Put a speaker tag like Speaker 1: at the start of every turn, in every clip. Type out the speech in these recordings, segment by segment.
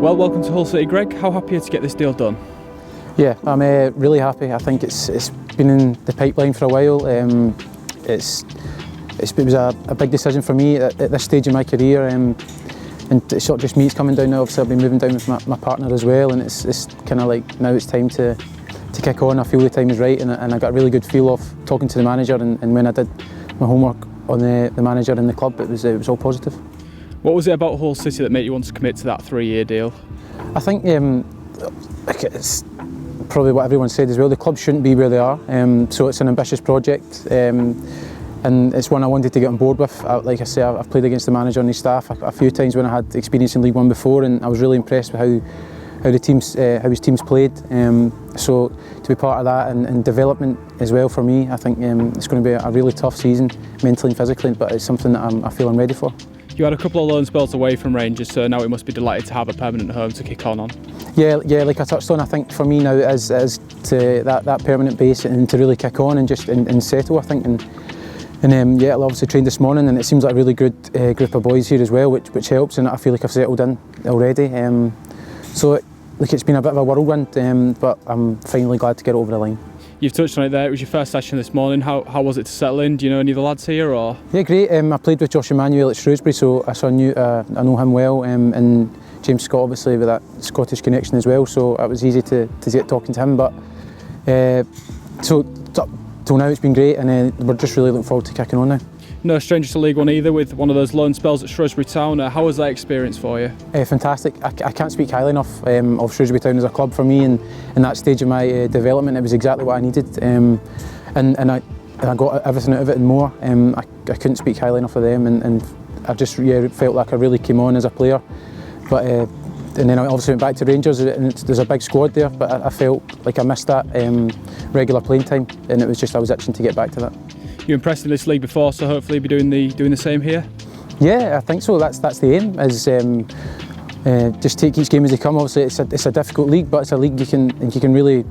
Speaker 1: Well, welcome to Hull City, Greg. How happy are you to get this deal done?
Speaker 2: Yeah, I'm really happy. I think it's been in the pipeline for a while. It was a big decision for me at this stage in my career, and it's not just me. It's coming down now. Obviously, I've been moving down with my partner as well, and it's kind of like now it's time to kick on. I feel the time is right, and I got a really good feel of talking to the manager. And when I did my homework on the manager and the club, it was all positive.
Speaker 1: What was it about Hull City that made you want to commit to that 3-year deal?
Speaker 2: I think it's probably what everyone said as well. The club shouldn't be where they are, so it's an ambitious project, and it's one I wanted to get on board with. Like I say, I've played against the manager and his staff a few times when I had experience in League One before, and I was really impressed with how his teams played. So to be part of that and development as well for me, I think it's going to be a really tough season, mentally and physically, but it's something that I feel I'm ready for.
Speaker 1: You had a couple of loan spells away from Rangers, so now we must be delighted to have a permanent home to kick on.
Speaker 2: Yeah, like I touched on, I think for me now it is to that permanent base and to really kick on and just and settle, I think. And yeah, I obviously trained this morning, and it seems like a really good group of boys here as well, which helps, and I feel like I've settled in already. So it's been a bit of a whirlwind, but I'm finally glad to get it over the line.
Speaker 1: You've touched on it there. It was your first session this morning. How was it to settle in? Do you know any of the lads here, or? Yeah,
Speaker 2: great. I played with Josh Emmanuel at Shrewsbury, so I know him well, and James Scott obviously with that Scottish connection as well. So it was easy to get talking to him. But so till now it's been great, and we're just really looking forward to kicking on now.
Speaker 1: No stranger to League One either, with one of those loan spells at Shrewsbury Town. How was that experience for you?
Speaker 2: Fantastic. I can't speak highly enough of Shrewsbury Town as a club for me, and in that stage of my development it was exactly what I needed, and I got everything out of it and more. I couldn't speak highly enough of them, and I just felt like I really came on as a player. But and then I obviously went back to Rangers, and there's a big squad there, but I felt like I missed that regular playing time, and it was just I was itching to get back to that.
Speaker 1: You impressed in this league before, so hopefully you'll be doing the same here.
Speaker 2: Yeah, I think so. That's the aim. Is just take each game as they come. Obviously, it's a difficult league, but it's a league you can really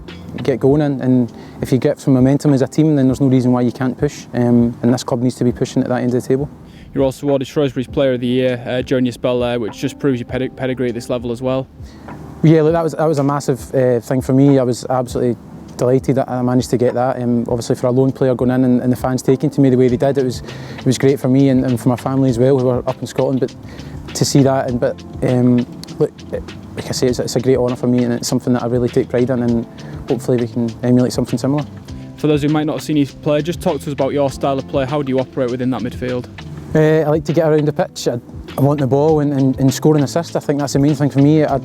Speaker 2: get going in. And if you get some momentum as a team, then there's no reason why you can't push. And this club needs to be pushing at that end of the table.
Speaker 1: You're also awarded Shrewsbury's Player of the Year during your spell there, which just proves your pedigree at this level as well. Yeah, look, that was a massive thing for me. I was absolutely delighted that I managed to get that. Obviously, for a lone player going in and the fans taking to me the way they did, it was great for me and for my family as well, who are up in Scotland. But to see that, look, like I say, it's a great honour for me, and it's something that I really take pride in, and hopefully we can emulate something similar. For those who might not have seen you play, just talk to us about your style of play. How do you operate within that midfield? I like to get around the pitch. I want the ball and score and assist. I think that's the main thing for me. I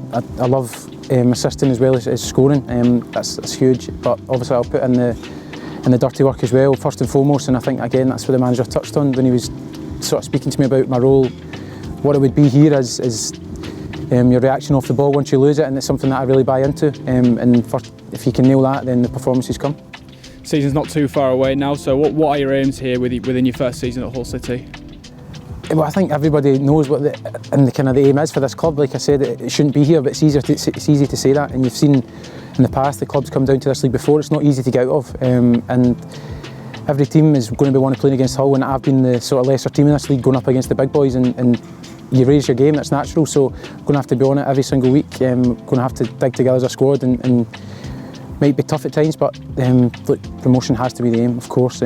Speaker 1: love assisting as well as scoring. That's huge. But obviously I'll put in the dirty work as well, first and foremost. And I think again that's what the manager touched on when he was sort of speaking to me about my role. What it would be here is your reaction off the ball once you lose it, and it's something that I really buy into. And if you can nail that, then the performances come. Season's not too far away now. So what are your aims here within your first season at Hull City?
Speaker 2: Well, I think everybody knows what the aim is for this club. Like I said, it shouldn't be here, but it's easy to say that. And you've seen in the past the clubs come down to this league before. It's not easy to get out of, and every team is going to be one playing against Hull. And I've been the sort of lesser team in this league, going up against the big boys, and you raise your game. That's natural. So I'm going to have to be on it every single week. Going to have to dig together as a squad, and might be tough at times, but look, promotion has to be the aim, of course.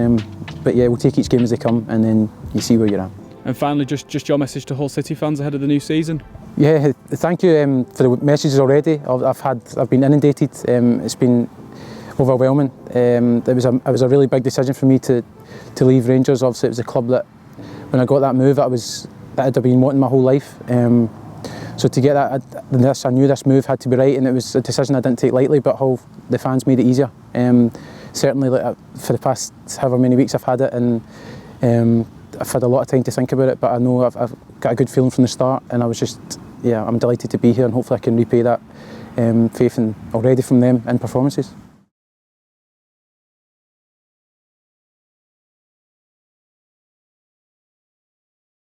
Speaker 2: But yeah, we'll take each game as they come, and then you see where you're at.
Speaker 1: And finally, just your message to Hull City fans ahead of the new season.
Speaker 2: Yeah, thank you for the messages already. I've been inundated. It's been overwhelming. It was a really big decision for me to leave Rangers. Obviously, it was a club that when I got that move, that I'd been wanting my whole life. So to get that, I knew this move had to be right, and it was a decision I didn't take lightly. But the fans made it easier. Certainly, for the past however many weeks I've had it, and I've had a lot of time to think about it, but I know I've got a good feeling from the start, and I'm delighted to be here, and hopefully I can repay that faith already from them in performances.